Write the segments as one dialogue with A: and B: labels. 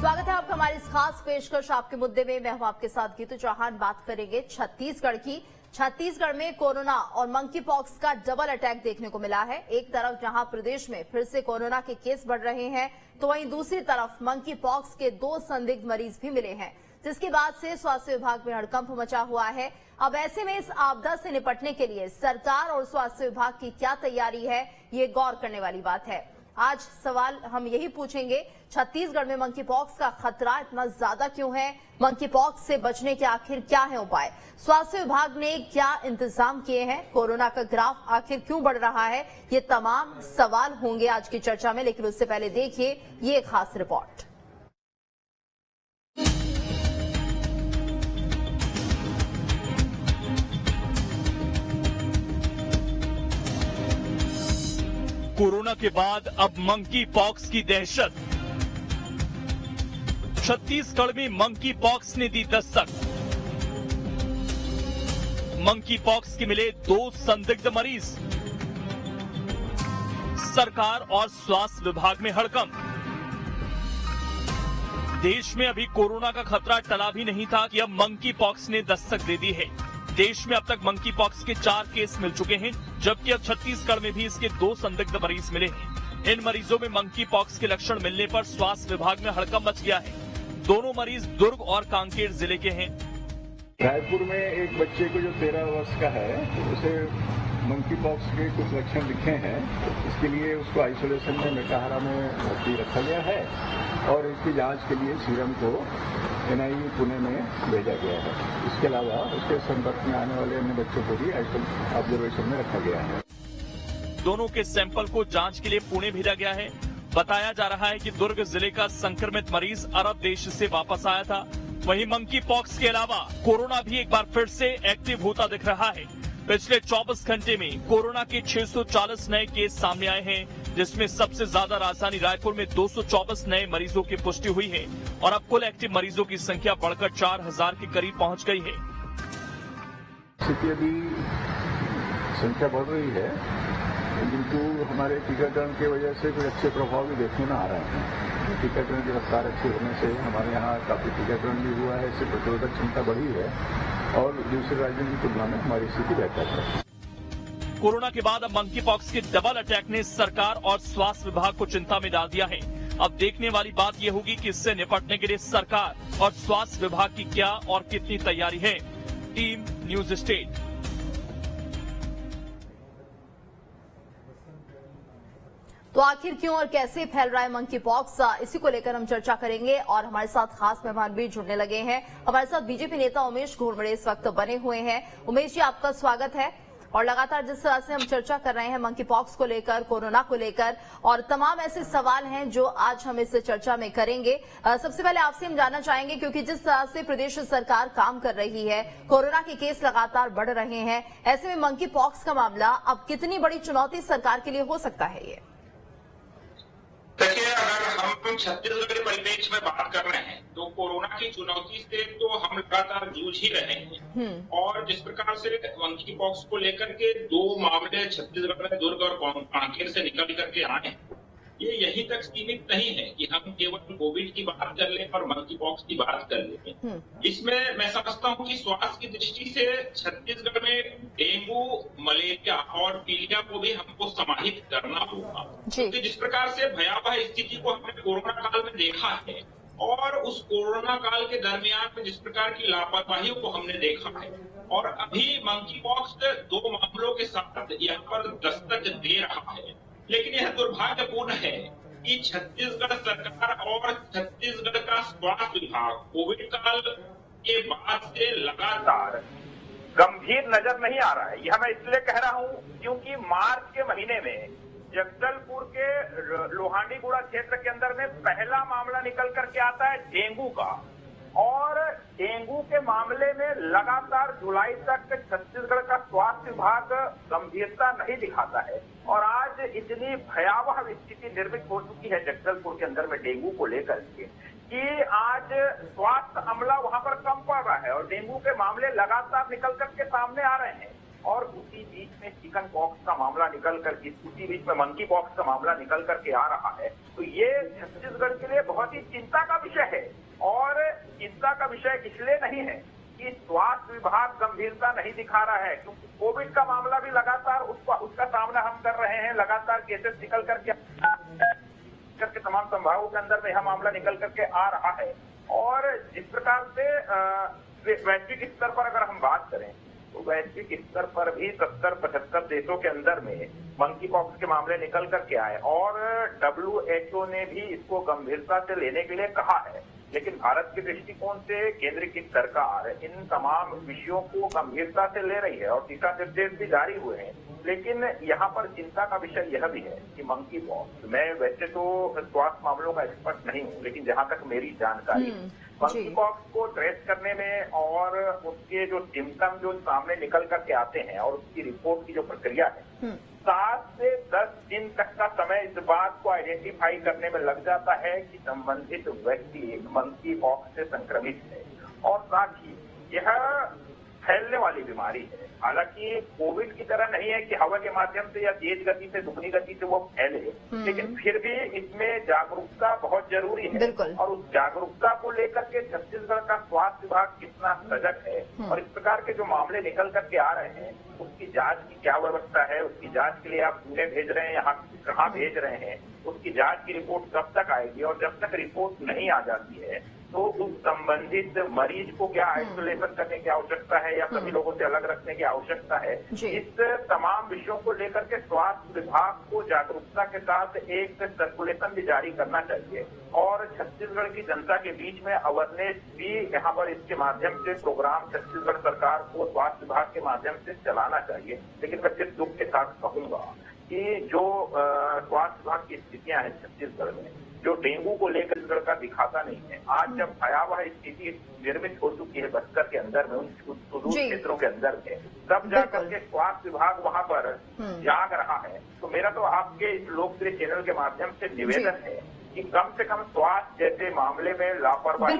A: स्वागत है आपका हमारी इस खास पेशकश आपके मुद्दे में। मैं हूं आपके साथ गीतू चौहान। बात करेंगे छत्तीसगढ़ की। छत्तीसगढ़ में कोरोना और मंकी पॉक्स का डबल अटैक देखने को मिला है। एक तरफ जहां प्रदेश में फिर से कोरोना के केस बढ़ रहे हैं, तो वहीं दूसरी तरफ मंकी पॉक्स के 2 संदिग्ध मरीज भी मिले हैं, जिसके बाद से स्वास्थ्य विभाग में हड़कंप मचा हुआ है। अब ऐसे में इस आपदा से निपटने के लिए सरकार और स्वास्थ्य विभाग की क्या तैयारी है, ये गौर करने वाली बात है। आज सवाल हम यही पूछेंगे, छत्तीसगढ़ में मंकी पॉक्स का खतरा इतना ज्यादा क्यों है? मंकी पॉक्स से बचने के आखिर क्या है उपाय? स्वास्थ्य विभाग ने क्या इंतजाम किए हैं? कोरोना का ग्राफ आखिर क्यों बढ़ रहा है? ये तमाम सवाल होंगे आज की चर्चा में, लेकिन उससे पहले देखिए ये खास रिपोर्ट।
B: कोरोना के बाद अब मंकी पॉक्स की दहशत। छत्तीसगढ़ में मंकी पॉक्स ने दी दस्तक। मंकी पॉक्स के मिले 2 संदिग्ध मरीज। सरकार और स्वास्थ्य विभाग में हड़कंप। देश में अभी कोरोना का खतरा टला भी नहीं था कि अब मंकी पॉक्स ने दस्तक दे दी है। देश में अब तक मंकी पॉक्स के 4 केस मिल चुके हैं, जबकि अब छत्तीसगढ़ में भी इसके 2 संदिग्ध मरीज मिले हैं। इन मरीजों में मंकी पॉक्स के लक्षण मिलने पर स्वास्थ्य विभाग में हड़कंप मच गया है। दोनों मरीज दुर्ग और कांकेर जिले के हैं।
C: रायपुर में एक बच्चे को जो 13 वर्ष का है, उसे मंकी पॉक्स के कुछ लक्षण दिखे हैं। इसके लिए उसको आइसोलेशन में मेटाहारा में भर्ती रखा गया है और इसकी जांच के लिए सीरम को NIE पुणे में भेजा गया है। इसके अलावा उसके संपर्क में आने वाले अन्य बच्चों को भी ऑब्जर्वेशन में रखा गया है।
B: दोनों के सैंपल को जांच के लिए पुणे भेजा गया है। बताया जा रहा है कि दुर्ग जिले का संक्रमित मरीज अरब देश से वापस आया था। वहीं मंकी पॉक्स के अलावा कोरोना भी एक बार फिर से एक्टिव होता दिख रहा है। पिछले 24 घंटे में कोरोना के 640 नए केस सामने आए हैं, जिसमें सबसे ज्यादा राजधानी रायपुर में 224 नए मरीजों की पुष्टि हुई है और अब कुल एक्टिव मरीजों की संख्या बढ़कर 4000 के करीब पहुंच गई है।
C: स्थिति अभी संख्या बढ़ रही है, किंतु हमारे टीकाकरण की वजह से कुछ अच्छे प्रभाव भी देखने में आ रहे हैं। टीकाकरण की रफ्तार अच्छी होने से हमारे यहाँ काफी टीकाकरण भी हुआ है, इससे प्रतिरोधक क्षमता बढ़ी है और दूसरे राज्यों की तुलना में हमारी स्थिति बेहतर है।
B: कोरोना के बाद अब मंकी पॉक्स के डबल अटैक ने सरकार और स्वास्थ्य विभाग को चिंता में डाल दिया है। अब देखने वाली बात यह होगी कि इससे निपटने के लिए सरकार और स्वास्थ्य विभाग की क्या और कितनी तैयारी है। Team news state.
A: तो आखिर क्यों और कैसे फैल रहा है मंकी पॉक्स, इसी को लेकर हम चर्चा करेंगे और हमारे साथ खास मेहमान भी जुड़ने लगे हैं। हमारे साथ बीजेपी नेता उमेश घोरमड़े इस वक्त बने हुए हैं। उमेश जी, आपका स्वागत है। और लगातार जिस तरह से हम चर्चा कर रहे हैं मंकी पॉक्स को लेकर, कोरोना को लेकर, और तमाम ऐसे सवाल हैं जो आज हम इस चर्चा में करेंगे। सबसे पहले आपसे हम जानना चाहेंगे, क्योंकि जिस तरह से प्रदेश सरकार काम कर रही है, कोरोना के केस लगातार बढ़ रहे हैं, ऐसे में मंकी पॉक्स का मामला अब कितनी बड़ी चुनौती सरकार के लिए हो सकता है? ये
D: देखिए, अगर हम छत्तीसगढ़ के परिप्रेक्ष्य में बात कर रहे हैं तो कोरोना की चुनौती से तो हम लगातार जूझ ही रहे हैं। और जिस प्रकार से मंकी पॉक्स को लेकर के 2 मामले छत्तीसगढ़ में दुर्ग और कांकेर से निकल करके आए हैं, ये यहीं तक सीमित नहीं है कि हम केवल कोविड की बात कर लें और मंकी पॉक्स की बात कर लें। इसमें मैं समझता हूं कि स्वास्थ्य की दृष्टि से छत्तीसगढ़ में डेंगू, मलेरिया और पीलिया को भी हमको समाहित करना होगा, क्योंकि जिस प्रकार से भयावह स्थिति को हमने कोरोना काल में देखा है और उस कोरोना काल के दरमियान में जिस प्रकार की लापरवाहियों को हमने देखा है, और अभी मंकी पॉक्स 2 मामलों के साथ यहाँ पर दस्तक दे रहा है। लेकिन यह दुर्भाग्यपूर्ण है कि छत्तीसगढ़ सरकार और छत्तीसगढ़ का स्वास्थ्य विभाग कोविड काल के बाद से लगातार गंभीर नजर नहीं आ रहा है। यह मैं इसलिए कह रहा हूं क्योंकि मार्च के महीने में जगदलपुर के लोहांडीगुड़ा क्षेत्र के अंदर में पहला मामला निकल करके आता है डेंगू का, और डेंगू के मामले में लगातार जुलाई तक छत्तीसगढ़ का स्वास्थ्य विभाग गंभीरता नहीं दिखाता है। और आज इतनी भयावह स्थिति निर्मित हो चुकी है जगदलपुर के अंदर में डेंगू को लेकर के कि आज स्वास्थ्य अमला वहां पर कम पड़ रहा है और डेंगू के मामले लगातार निकल करके सामने आ रहे हैं। और उसी बीच में चिकन पॉक्स का मामला निकल कर, उसी बीच में मंकी पॉक्स का मामला निकल करके आ रहा है। तो ये छत्तीसगढ़ के लिए बहुत
E: बहुत ही चिंता का विषय है। और चिंता का विषय इसलिए नहीं है कि स्वास्थ्य विभाग गंभीरता नहीं दिखा रहा है, क्योंकि कोविड का मामला भी लगातार उसका सामना हम कर रहे हैं। लगातार केसेस निकल करके तमाम संभागों के अंदर में यह मामला निकल करके आ रहा है। और जिस प्रकार से वैश्विक स्तर पर अगर हम बात करें तो वैश्विक स्तर पर भी 70-75 देशों के अंदर में मंकी पॉक्स के मामले निकल करके आए और WHO ने भी इसको गंभीरता से लेने के लिए कहा है। लेकिन भारत के दृष्टिकोण से केंद्र की सरकार इन तमाम विषयों को गंभीरता से ले रही है और दिशा निर्देश भी जारी हुए हैं। लेकिन यहाँ पर चिंता का विषय यह भी है कि मंकी पॉक्स, मैं वैसे तो स्वास्थ्य मामलों का एक्सपर्ट नहीं हूँ, लेकिन जहाँ तक मेरी जानकारी मंकी पॉक्स को ट्रेस करने में और उसके जो सिम्टम जो सामने निकल करके आते हैं और उसकी रिपोर्ट की जो प्रक्रिया है 7 से 10 दिन तक का समय इस बात को आइडेंटिफाई करने में लग जाता है कि संबंधित व्यक्ति मंकी पॉक्स से संक्रमित है। और साथ ही यह फैलने वाली बीमारी है। हालांकि कोविड की तरह नहीं है कि हवा के माध्यम से या तेज गति से, दुगनी गति से वो फैले, लेकिन फिर भी इसमें जागरूकता बहुत जरूरी है। और उस जागरूकता को लेकर के छत्तीसगढ़ का स्वास्थ्य विभाग कितना सजग है और इस प्रकार के जो मामले निकल करके आ रहे हैं उसकी जांच की क्या व्यवस्था है, उसकी जांच के लिए आप पुणे भेज रहे हैं, यहाँ कहाँ भेज रहे हैं, उसकी जांच की रिपोर्ट कब तक आएगी और जब तक रिपोर्ट नहीं आ जाती है तो उस संबंधित मरीज को क्या आइसोलेशन करने की आवश्यकता है या सभी लोगों से अलग रखने की आवश्यकता है। इस तमाम विषयों को लेकर के स्वास्थ्य विभाग को जागरूकता के साथ एक सर्कुलेशन भी जारी करना चाहिए और छत्तीसगढ़ की जनता के बीच में अवेयरनेस भी यहाँ पर इसके माध्यम से प्रोग्राम छत्तीसगढ़ सरकार को स्वास्थ्य विभाग के माध्यम से चलाना चाहिए। लेकिन मैं सिर्फ दुख के साथ कहूंगा कि जो स्वास्थ्य विभाग की स्थितियां हैं छत्तीसगढ़ में, जो डेंगू को लेकर छत्तीसगढ़ का दिखाता नहीं है। आज जब भयावह स्थिति निर्मित हो चुकी है बस्तर के अंदर में, उन सुदूर क्षेत्रों के अंदर में, तब जाकर के स्वास्थ्य विभाग वहां पर जाग रहा है। तो मेरा तो आपके इस लोकप्रिय चैनल के माध्यम से निवेदन है कि कम से कम स्वास्थ्य जैसे मामले में लापरवाही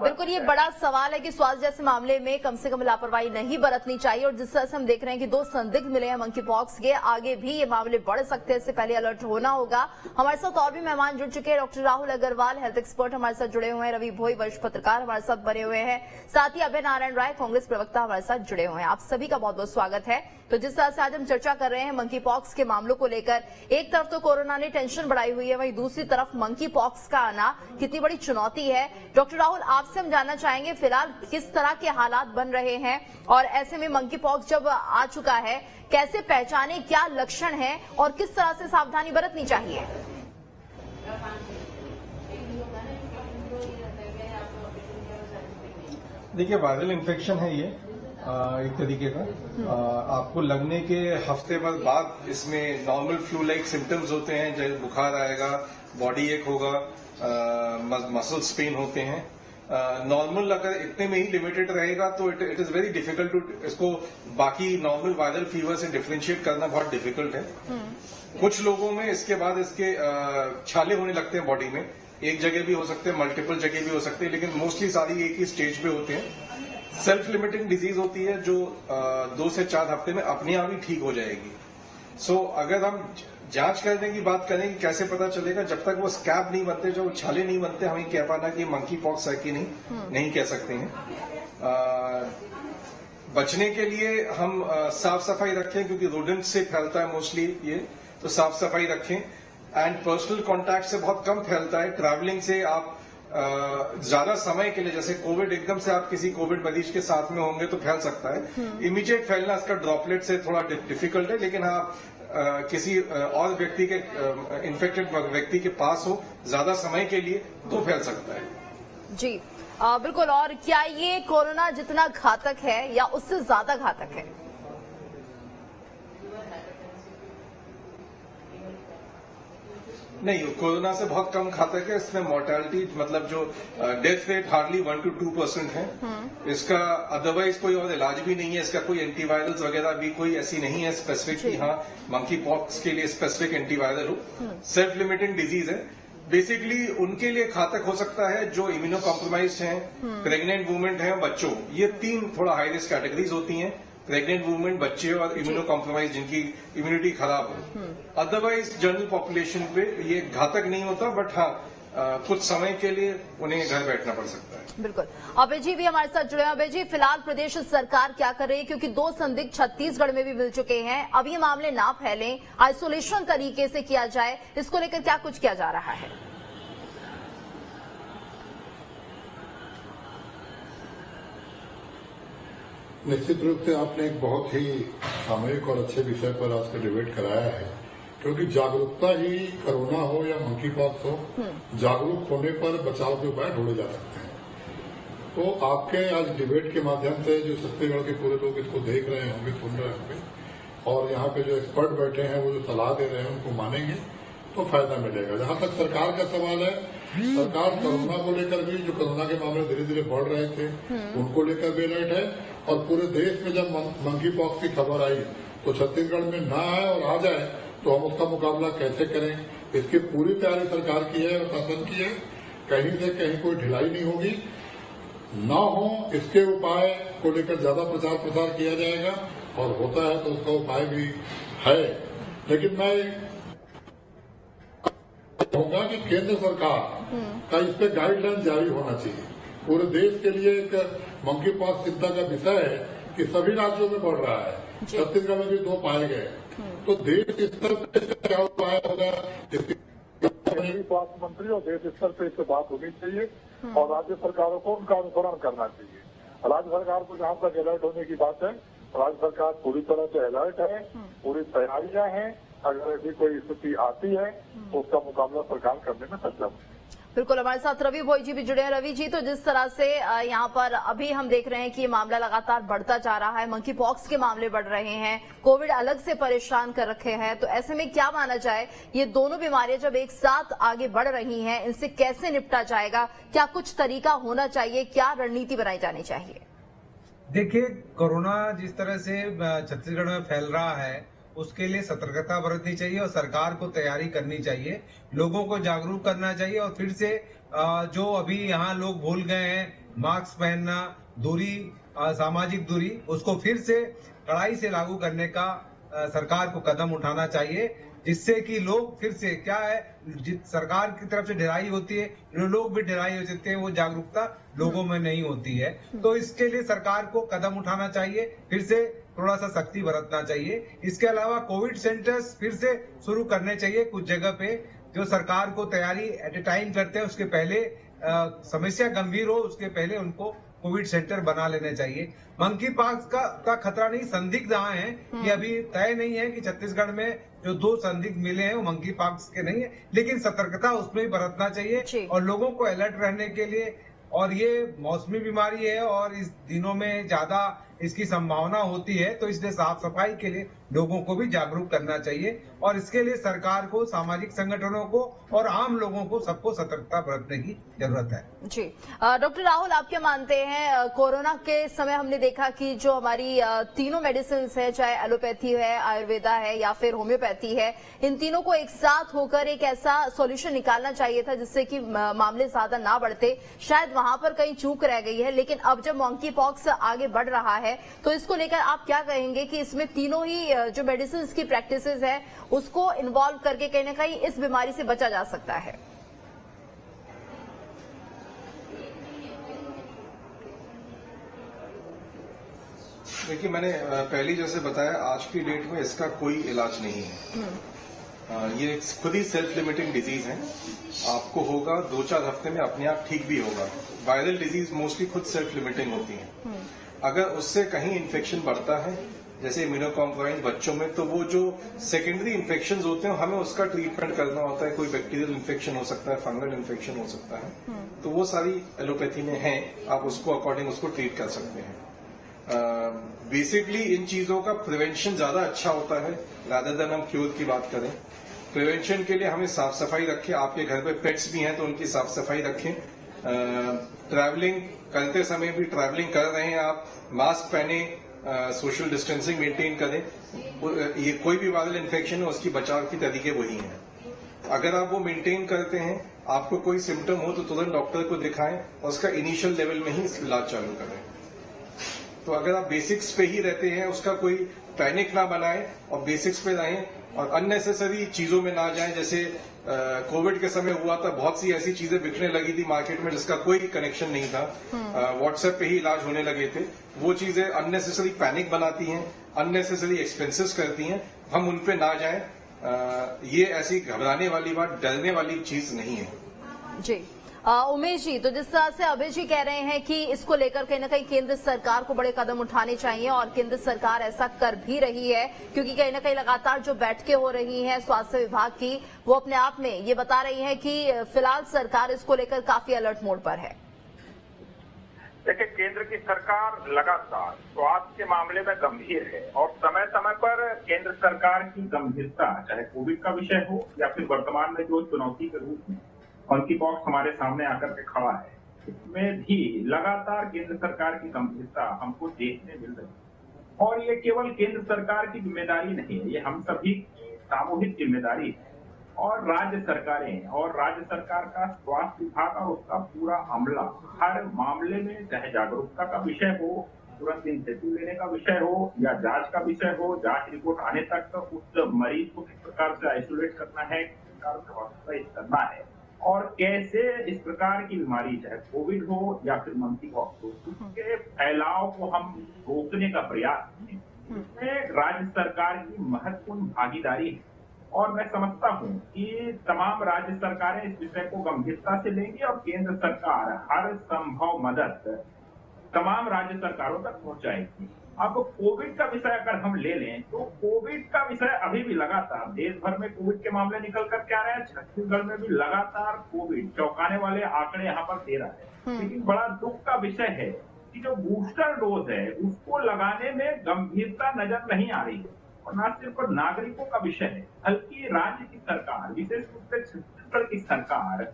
A: बिल्कुल ये बड़ा सवाल है कि स्वास्थ्य जैसे मामले में कम से कम लापरवाही नहीं बरतनी चाहिए। और जिस तरह से हम देख रहे हैं कि 2 संदिग्ध मिले हैं मंकी पॉक्स के, आगे भी ये मामले बढ़ सकते हैं, इससे पहले अलर्ट होना होगा। हमारे साथ और भी मेहमान जुड़ चुके हैं। Doctor Rahul Agarwal health expert हमारे साथ जुड़े हुए हैं, रवि भोई वरिष्ठ पत्रकार हमारे साथ बने हुए हैं, साथ ही अभय नारायण राय कांग्रेस प्रवक्ता हमारे साथ जुड़े हुए हैं। आप सभी का बहुत बहुत स्वागत है। तो जिस तरह से आज हम चर्चा कर रहे हैं मंकी पॉक्स के मामलों को लेकर, एक तरफ तो कोरोना ने टेंशन बढ़ाई हुई है, वहीं दूसरी तरफ मंकी पॉक्स का आना कितनी बड़ी चुनौती है। डॉक्टर राहुल, आपसे हम जानना चाहेंगे फिलहाल किस तरह के हालात बन रहे हैं और ऐसे में मंकी पॉक्स जब आ चुका है कैसे पहचाने, क्या लक्षण है और किस तरह से सावधानी बरतनी चाहिए?
F: देखिए, वायरल इन्फेक्शन है ये एक तरीके का। आपको लगने के हफ्ते भर बाद इसमें नॉर्मल फ्लू लाइक सिम्टम्स होते हैं, जैसे बुखार आएगा, बॉडी एक होगा, मसल्स पेन होते हैं। नॉर्मल अगर इतने में ही लिमिटेड रहेगा तो it is very difficult to इसको बाकी नॉर्मल वायरल फीवर से डिफरेंशिएट करना बहुत डिफिकल्ट है। कुछ लोगों में इसके बाद इसके छाले होने लगते हैं बॉडी में, एक जगह भी हो सकते हैं, मल्टीपल जगह भी हो सकते हैं, लेकिन मोस्टली सारी एक ही स्टेज पे होते हैं। सेल्फ लिमिटिंग डिजीज होती है जो 2 से 4 हफ्ते में अपने आप ही ठीक हो जाएगी। सो अगर हम जांच करने की बात करें कि कैसे पता चलेगा, जब तक वो स्कैब नहीं बनते, जो छाले नहीं बनते, हमें कह पाना कि मंकी पॉक्स है कि नहीं कह सकते हैं। बचने के लिए हम साफ सफाई रखें, क्योंकि रोडेंट से फैलता है मोस्टली ये, तो साफ सफाई रखें। एंड पर्सनल कांटेक्ट से बहुत कम फैलता है। ट्रैवलिंग से आप ज्यादा समय के लिए, जैसे कोविड, एकदम से आप किसी कोविड मरीज के साथ में होंगे तो फैल सकता है। इमीडिएट फैलना इसका ड्रॉपलेट से थोड़ा डिफिकल्ट है, लेकिन आप किसी और व्यक्ति के इन्फेक्टेड व्यक्ति के पास हो ज्यादा समय के लिए तो फैल सकता है।
A: जी बिल्कुल। और क्या ये कोरोना जितना घातक है या उससे ज्यादा घातक है?
F: नहीं, कोरोना से बहुत कम घातक है। इसमें मोर्टेलिटी मतलब जो डेथ रेट हार्डली 1 to 2% है। इसका अदरवाइज कोई और इलाज भी नहीं है, इसका कोई एंटीवायरल्स वगैरह भी कोई ऐसी नहीं है स्पेसिफिक कि हाँ मंकी पॉक्स के लिए स्पेसिफिक एंटीवायरल हो। सेल्फ लिमिटिंग डिजीज है। बेसिकली उनके लिए घातक हो सकता है जो इम्यूनो कॉम्प्रोमाइज्ड हैं, प्रेग्नेंट वुमेन हैं, बच्चों, ये 3 थोड़ा हाई रिस्क कैटेगरीज होती हैं। प्रेग्नेंट वुमेन, बच्चे और इम्यूनो कॉम्प्रोमाइज जिनकी इम्यूनिटी खराब हो। अदरवाइज जनरल पॉपुलेशन पे ये घातक नहीं होता, बट हाँ कुछ समय के लिए उन्हें घर बैठना पड़ सकता है।
A: बिल्कुल। अभय जी भी हमारे साथ जुड़े हैं। अभय जी, फिलहाल प्रदेश सरकार क्या कर रही है, क्योंकि 2 संदिग्ध छत्तीसगढ़ में भी मिल चुके हैं। अब ये मामले ना फैलें, आइसोलेशन तरीके से किया जाए, इसको लेकर क्या कुछ किया जा रहा है?
G: निश्चित रूप से आपने एक बहुत ही सामयिक और अच्छे विषय पर आज का डिबेट कराया है, क्योंकि जागरूकता ही कोरोना हो या मंकी पॉक्स हो, जागरूक होने पर बचाव के उपाय ढूंढे जा सकते हैं। तो आपके आज डिबेट के माध्यम से जो छत्तीसगढ़ के पूरे लोग इसको देख रहे होंगे, सुन रहे होंगे, और यहाँ पे जो एक्सपर्ट बैठे हैं वो जो सलाह दे रहे हैं उनको मानेंगे तो फायदा मिलेगा। जहां तक सरकार का सवाल है, सरकार कोरोना को लेकर भी, जो कोरोना के मामले धीरे धीरे बढ़ रहे थे, उनको लेकर भी अलर्ट है। और पूरे देश में जब मंकी पॉक्स की खबर आई तो छत्तीसगढ़ में ना आए और आ जाए तो हम उसका मुकाबला कैसे करें, इसकी पूरी तैयारी सरकार की है और शासन की है। कहीं से कहीं कोई ढिलाई नहीं होगी, ना हो इसके उपाय को लेकर ज्यादा प्रचार प्रसार किया जाएगा, और होता है तो उसका उपाय भी है। लेकिन मैं कहूंगा कि केंद्र सरकार का इस पे गाइडलाइन जारी होना चाहिए। पूरे देश के लिए एक मंकी पॉक्स चिंता का विषय है कि सभी राज्यों में बढ़ रहा है, छत्तीसगढ़ में भी 2 पाए गए, तो देश स्तर पर क्या उपाय होगा,
H: स्वास्थ्य मंत्री और देश स्तर पर इससे बात होनी चाहिए और राज्य सरकारों को उनका अनुसरण करना चाहिए। राज्य सरकार को जहां तक अलर्ट होने की बात है, राज्य सरकार पूरी तरह से अलर्ट है, पूरी तैयारियां हैं। अगर ऐसी कोई स्थिति आती है तो उसका मुकाबला सरकार करने में सक्षम है।
A: बिल्कुल। हमारे साथ रवि भोई जी भी जुड़े हैं। रवि जी, तो जिस तरह से यहाँ पर अभी हम देख रहे हैं कि ये मामला लगातार बढ़ता जा रहा है, मंकी पॉक्स के मामले बढ़ रहे हैं, कोविड अलग से परेशान कर रखे हैं, तो ऐसे में क्या माना जाए, ये दोनों बीमारियां जब एक साथ आगे बढ़ रही हैं, इनसे कैसे निपटा जाएगा? क्या कुछ तरीका होना चाहिए, क्या रणनीति बनाई जानी चाहिए?
I: देखिए, कोरोना जिस तरह से छत्तीसगढ़ में फैल रहा है उसके लिए सतर्कता बरतनी चाहिए और सरकार को तैयारी करनी चाहिए, लोगों को जागरूक करना चाहिए। और फिर से जो अभी यहाँ लोग भूल गए हैं मास्क पहनना, दूरी, सामाजिक दूरी, उसको फिर से कड़ाई से लागू करने का सरकार को कदम उठाना चाहिए, जिससे कि लोग फिर से क्या है, सरकार की तरफ से ढिलाई होती है, लोग भी ढिलाई हो जाते हैं, वो जागरूकता लोगों में नहीं होती है। तो इसके लिए सरकार को कदम उठाना चाहिए, फिर से थोड़ा सा सख्ती बरतना चाहिए। इसके अलावा कोविड सेंटर्स फिर से शुरू करने चाहिए कुछ जगह पे, जो सरकार को तैयारी एट ए टाइम करते हैं, उसके पहले समस्या गंभीर हो उसके पहले उनको कोविड सेंटर बना लेने चाहिए। मंकी पॉक्स का खतरा नहीं, संदिग्ध यहाँ है, ये अभी तय नहीं है कि छत्तीसगढ़ में जो 2 संदिग्ध मिले हैं वो मंकी पॉक्स के नहीं है, लेकिन सतर्कता उसमें भी बरतना चाहिए और लोगों को अलर्ट रहने के लिए। और ये मौसमी बीमारी है और इस दिनों में ज्यादा इसकी संभावना होती है, तो इसलिए साफ सफाई के लिए लोगों को भी जागरूक करना चाहिए और इसके लिए सरकार को, सामाजिक संगठनों को और आम लोगों को सबको सतर्कता बरतने की जरूरत है।
A: जी डॉक्टर राहुल, आप क्या मानते हैं, कोरोना के समय हमने देखा कि जो हमारी तीनों मेडिसिन है, चाहे एलोपैथी है, आयुर्वेदा है या फिर होम्योपैथी है, इन तीनों को एक साथ होकर एक ऐसा सॉल्यूशन निकालना चाहिए था जिससे कि मामले ज्यादा ना बढ़ते। शायद वहां पर कहीं चूक रह गई है, लेकिन अब जब मंकी पॉक्स आगे बढ़ रहा है तो इसको लेकर आप क्या कहेंगे कि इसमें तीनों ही जो मेडिसिन की प्रैक्टिसेस है उसको इन्वॉल्व करके कहीं ना कहीं इस बीमारी से बचा जा सकता है?
F: देखिए, मैंने पहले जैसे बताया, आज की डेट में इसका कोई इलाज नहीं है। ये खुद ही सेल्फ लिमिटिंग डिजीज है, आपको होगा 2-4 हफ्ते में अपने आप ठीक भी होगा। वायरल डिजीज मोस्टली खुद सेल्फ लिमिटिंग होती है। अगर उससे कहीं इन्फेक्शन बढ़ता है, जैसे इम्यूनोकॉम्प्रोमाइज्ड बच्चों में, तो वो जो सेकेंडरी इन्फेक्शन होते हैं हमें उसका ट्रीटमेंट करना होता है। कोई बैक्टीरियल इन्फेक्शन हो सकता है, फंगल इन्फेक्शन हो सकता है, तो वो सारी एलोपैथी में है, आप उसको अकॉर्डिंग उसको ट्रीट कर सकते हैं। बेसिकली इन चीजों का प्रिवेंशन ज्यादा अच्छा होता है रादर देन हम क्योर की बात करें। प्रिवेंशन के लिए हमें साफ सफाई रखें, आपके घर पे पेट्स भी हैं तो उनकी साफ सफाई रखें। ट्रैवलिंग करते समय भी, ट्रैवलिंग कर रहे हैं आप, मास्क पहने, सोशल डिस्टेंसिंग मेंटेन करें। ये कोई भी वायरल इन्फेक्शन है उसकी बचाव के तरीके वही हैं। अगर आप वो मेंटेन करते हैं, आपको कोई सिम्टम हो तो तुरंत डॉक्टर को दिखाएं और उसका इनिशियल लेवल में ही इलाज चालू करें। तो अगर आप बेसिक्स पे ही रहते हैं, उसका कोई पैनिक ना बनाएं और बेसिक्स पे रहें और अननेसेसरी चीजों में ना जाएं। जैसे कोविड के समय हुआ था, बहुत सी ऐसी चीजें बिकने लगी थी मार्केट में जिसका कोई कनेक्शन नहीं था, व्हाट्सएप पे ही इलाज होने लगे थे। वो चीजें अननेसेसरी पैनिक बनाती हैं, अननेसेसरी एक्सपेंसेस करती हैं, हम उन पे ना जाएं। ये ऐसी घबराने वाली बात, डरने वाली चीज नहीं है।
A: जी उमेश जी, तो जिस तरह से अभय जी कह रहे हैं कि इसको लेकर कहीं ना कहीं केंद्र सरकार को बड़े कदम उठाने चाहिए और केंद्र सरकार ऐसा कर भी रही है, क्योंकि कहीं ना कहीं लगातार जो बैठकें हो रही हैं स्वास्थ्य विभाग की, वो अपने आप में ये बता रही है कि फिलहाल सरकार इसको लेकर काफी अलर्ट मोड पर है।
E: देखिए, केंद्र की सरकार लगातार स्वास्थ्य के मामले में गंभीर है और समय समय पर केंद्र सरकार की गंभीरता, चाहे कोविड का विषय हो या फिर वर्तमान में जो चुनौती के रूप में मंकी पॉक्स हमारे सामने आकर के खड़ा है, इसमें भी लगातार केंद्र सरकार की गंभीरता हमको देखने मिल रही है। और ये केवल केंद्र सरकार की जिम्मेदारी नहीं है, ये हम सभी की सामूहिक जिम्मेदारी है। और राज्य सरकारें और राज्य सरकार का स्वास्थ्य विभाग और उसका पूरा अमला हर मामले में, चाहे जागरूकता का विषय हो, तुरंत इनिशिएटिव लेने का विषय हो या जांच का विषय हो, जांच रिपोर्ट आने तक उस मरीज को किस प्रकार से आइसोलेट करना है, किस प्रकार से हॉस्पिटलाइज करना है और कैसे इस प्रकार की बीमारी, चाहे कोविड हो या फिर मंकी पॉक्स हो, उसके फैलाव को हम रोकने का प्रयास करें, इसमें राज्य सरकार की महत्वपूर्ण भागीदारी है। और मैं समझता हूं कि तमाम राज्य सरकारें इस विषय को गंभीरता से लेंगी और केंद्र सरकार हर संभव मदद तमाम राज्य सरकारों तक पहुंचाएगी। अब कोविड का विषय अगर हम ले लें तो कोविड का विषय अभी भी लगातार देश भर में कोविड के मामले निकल करके आ रहे हैं। छत्तीसगढ़ में भी लगातार कोविड चौंकाने वाले आंकड़े यहाँ पर दे रहा है। लेकिन बड़ा दुख का विषय है कि जो बूस्टर डोज है उसको लगाने में गंभीरता नजर नहीं आ रही है। और न सिर्फ नागरिकों का विषय है, बल्कि राज्य की सरकार, विशेष रूप से छत्तीसगढ़ की सरकार,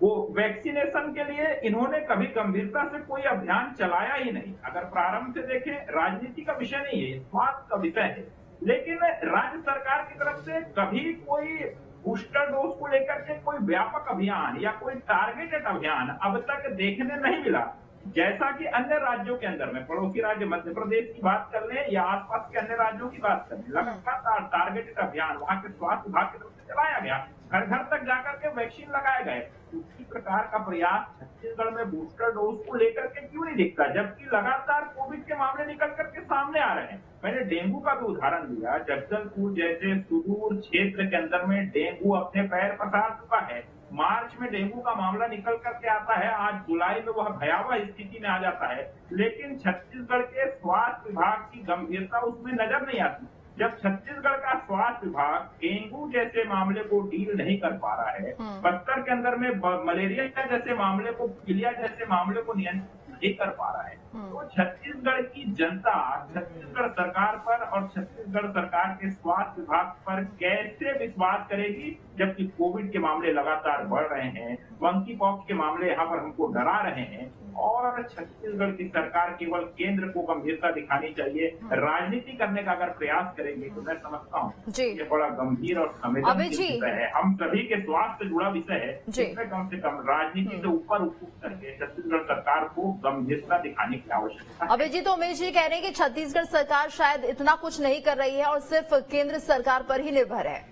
E: वो वैक्सीनेशन के लिए इन्होंने कभी गंभीरता से कोई अभियान चलाया ही नहीं। अगर प्रारंभ से देखें, राजनीति का विषय नहीं है, स्वास्थ्य का विषय है, लेकिन राज्य सरकार की तरफ से कभी कोई बूस्टर डोज को लेकर के कोई व्यापक अभियान या कोई टारगेटेड अभियान अब तक देखने नहीं मिला। जैसा कि अन्य राज्यों के अंदर में, पड़ोसी राज्य मध्य प्रदेश की बात कर लें या आसपास के अन्य राज्यों की बात कर लें, लगातार टारगेटेड अभियान वहां के स्वास्थ्य विभाग की तरफ से चलाया गया, घर घर तक जाकर के वैक्सीन लगाए गए। उसी प्रकार का प्रयास छत्तीसगढ़ में बूस्टर डोज को लेकर के क्यों नहीं दिखता, जबकि लगातार कोविड के मामले निकल करके सामने आ रहे हैं। मैंने डेंगू का भी उदाहरण दिया, जगदलपुर जैसे सुदूर क्षेत्र के अंदर में डेंगू अपने पैर पसार चुका है। मार्च में डेंगू का मामला निकल करके आता है, आज जुलाई में वह भयावह स्थिति में आ जाता है, लेकिन छत्तीसगढ़ के स्वास्थ्य विभाग की गंभीरता उसमें नजर नहीं आती। जब छत्तीसगढ़ का स्वास्थ्य विभाग डेंगू जैसे मामले को डील नहीं कर पा रहा है, बस्तर के अंदर में मलेरिया जैसे मामले को, पीलिया जैसे मामले को नियंत्रित नहीं कर पा रहा है, तो छत्तीसगढ़ की जनता छत्तीसगढ़ सरकार पर और छत्तीसगढ़ सरकार के स्वास्थ्य विभाग पर कैसे विश्वास करेगी, जबकि कोविड के मामले लगातार बढ़ रहे हैं, मंकी पॉक्स के मामले यहाँ पर हमको डरा रहे हैं। और छत्तीसगढ़ की सरकार केवल केंद्र को गंभीरता दिखानी चाहिए, राजनीति करने का अगर प्रयास करेंगे तो मैं समझता हूँ ये बड़ा गंभीर और संवेदनशील विषय है, हम सभी के स्वास्थ्य से जुड़ा विषय है, इसमें कम से कम राजनीति से ऊपर उठ करके छत्तीसगढ़ सरकार को गंभीरता दिखाने की आवश्यकता है।
A: अभय जी, तो उमेश जी कह रहे हैं कि छत्तीसगढ़ सरकार शायद इतना कुछ नहीं कर रही है और सिर्फ केंद्र सरकार पर ही निर्भर है।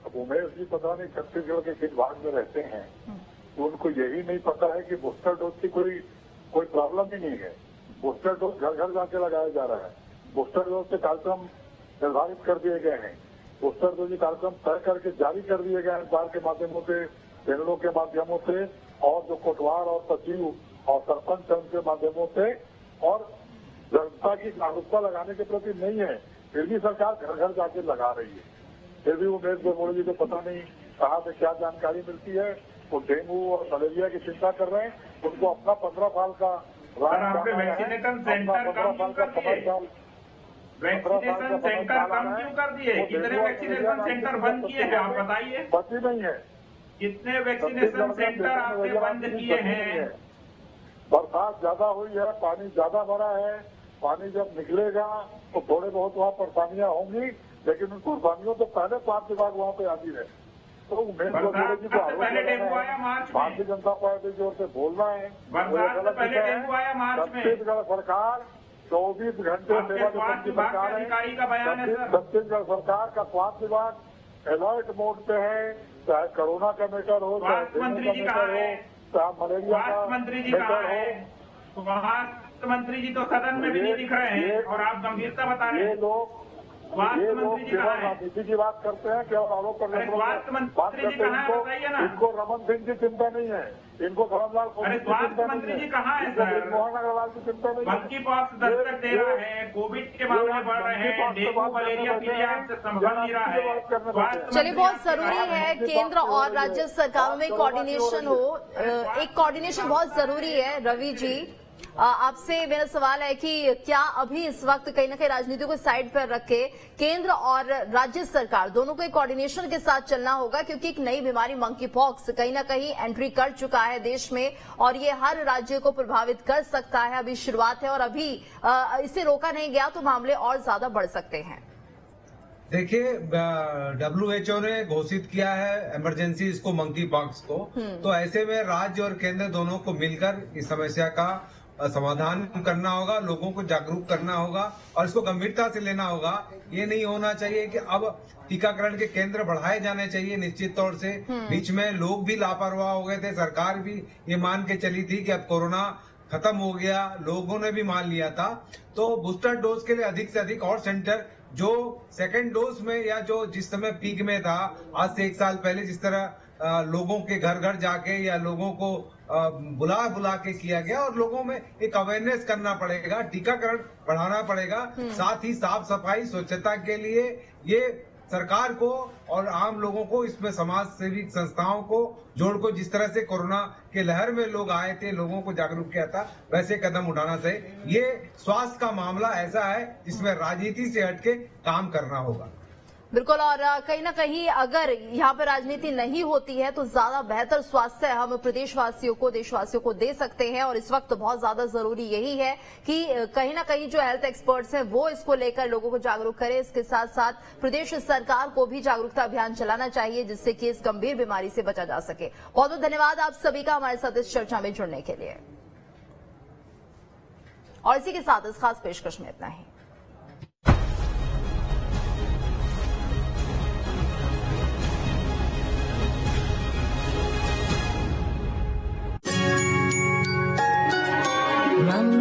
H: अब उमेश जी पता नहीं छत्तीसगढ़ के किस भाग में रहते हैं, तो उनको यही नहीं पता है कि बूस्टर डोज की कोई प्रॉब्लम ही नहीं है। बूस्टर डोज घर घर जाके लगाया जा रहा है। बूस्टर डोज के कार्यक्रम निर्धारित कर दिए गए हैं। बूस्टर डोज के कार्यक्रम तय करके जारी कर दिए गए हैं सरकार के माध्यमों से, चैनलों के माध्यमों से, और जो कोटवार और सचिव और सरपंच है उनके माध्यमों से, और जनता की जागरूकता लगाने के प्रति नहीं है, फिर भी सरकार घर घर जाके लगा रही है। फिर भी उमेश गोमोड़ी जी को पता नहीं कहाँ से क्या जानकारी मिलती है, वो डेंगू और मलेरिया की चिंता कर रहे हैं। उनको अपना 15 साल का
E: वैक्सीनेशन सेंटर कम कर दिए, कितने वैक्सीनेशन सेंटर बंद किए हैं आप बताइए?
H: बची नहीं है।
E: कितने वैक्सीनेशन सेंटर आपने बंद किए हैं?
H: बरसात ज्यादा हुई है, पानी ज्यादा भरा है, पानी जब निकलेगा तो थोड़े बहुत वहाँ परेशानियां होंगी, लेकिन उन परेशानियों तो पहले स्वास्थ्य विभाग वहाँ पे आती है। तो
E: बरसात से पहले डेंगू आया मार्च में।
H: भारतीय जनता पार्टी की ओर से बोलना है।
E: बरसात से पहले डेंगू आया मार्च में।
H: छत्तीसगढ़ सरकार 24 घंटे सेवा निगम की सरकार है।
E: अधिकारी का बयान है सर।
H: छत्तीसगढ़ सरकार का स्वास्थ्य विभाग अलर्ट मोड पे है, चाहे कोरोना का मैटर हो, चाहे
E: स्वास्थ्य मंत्री जी कहाँ है?
H: चाहे मलेरिया का
E: स्वास्थ्य मंत्री जी कहाँ है? स्वास्थ्य मंत्री जी तो सदन में भी नहीं दिख रहे हैं और आप गंभीरता बता रहे हैं। स्वास्थ्य मंत्री जी कहाँ है?
H: राजनीति की बात करते हैं, केवल आरोप करने
E: स्वास्थ्य मंत्री जी कहाँ है बताइए ना।
H: इनको रमन सिंह की चिंता नहीं है, इनको धर्मलाल
E: अरे स्वास्थ्य मंत्री जी कहाँ है सर?
H: मोहन अग्रवाल की चिंता नहीं है।
E: मंकी पॉक्स दस्तक दे रहा है, कोविड के मामले बढ़ रहे हैं, डेंगू मलेरिया पीलिया आपसे संभल नहीं रहा है।
A: चलिए, बहुत जरूरी है केंद्र और राज्य सरकारों में कोऑर्डिनेशन हो। एक कोऑर्डिनेशन बहुत जरूरी है। रवि जी, आपसे मेरा सवाल है कि क्या अभी इस वक्त कहीं ना कहीं राजनीति को साइड पर रख के केंद्र और राज्य सरकार दोनों को एक कोऑर्डिनेशन के साथ चलना होगा, क्योंकि एक नई बीमारी मंकी पॉक्स कहीं ना कहीं एंट्री कर चुका है देश में और ये हर राज्य को प्रभावित कर सकता है। अभी शुरुआत है और अभी इसे रोका नहीं गया तो मामले और ज्यादा बढ़ सकते हैं।
I: देखिए, WHO ने घोषित किया है इमरजेंसी इसको, मंकी पॉक्स को। तो ऐसे में राज्य और केंद्र दोनों को मिलकर इस समस्या का समाधान करना होगा, लोगों को जागरूक करना होगा और इसको गंभीरता से लेना होगा। ये नहीं होना चाहिए कि अब टीकाकरण के केंद्र बढ़ाए जाने चाहिए। निश्चित तौर से बीच में लोग भी लापरवाह हो गए थे, सरकार भी ये मान के चली थी कि अब कोरोना खत्म हो गया, लोगों ने भी मान लिया था। तो बूस्टर डोज के लिए अधिक से अधिक और सेंटर, जो सेकेंड डोज में या जो जिस समय पीक में था आज से 1 साल पहले, जिस तरह लोगों के घर घर जाके या लोगों को बुला के किया गया, और लोगों में एक अवेयरनेस करना पड़ेगा, टीकाकरण बढ़ाना पड़ेगा। साथ ही साफ सफाई स्वच्छता के लिए ये सरकार को और आम लोगों को, इसमें समाज सेवी संस्थाओं को जोड़ को, जिस तरह से कोरोना के लहर में लोग आए थे, लोगों को जागरूक किया था, वैसे कदम उठाना चाहिए। ये स्वास्थ्य का मामला ऐसा है जिसमें राजनीति से हटके काम करना होगा।
A: बिल्कुल, और कहीं ना कहीं अगर यहाँ पर राजनीति नहीं होती है तो ज्यादा बेहतर स्वास्थ्य हम प्रदेशवासियों को, देशवासियों को दे सकते हैं। और इस वक्त बहुत ज्यादा जरूरी यही है कि कहीं ना कहीं जो हेल्थ एक्सपर्ट्स हैं वो इसको लेकर लोगों को जागरूक करें। इसके साथ साथ प्रदेश सरकार को भी जागरूकता अभियान चलाना चाहिए, जिससे कि इस गंभीर बीमारी से बचा जा सके। बहुत बहुत धन्यवाद आप सभी का हमारे साथ इस चर्चा में जुड़ने के लिए। और इसी के साथ इस खास पेशकश में इतना ही।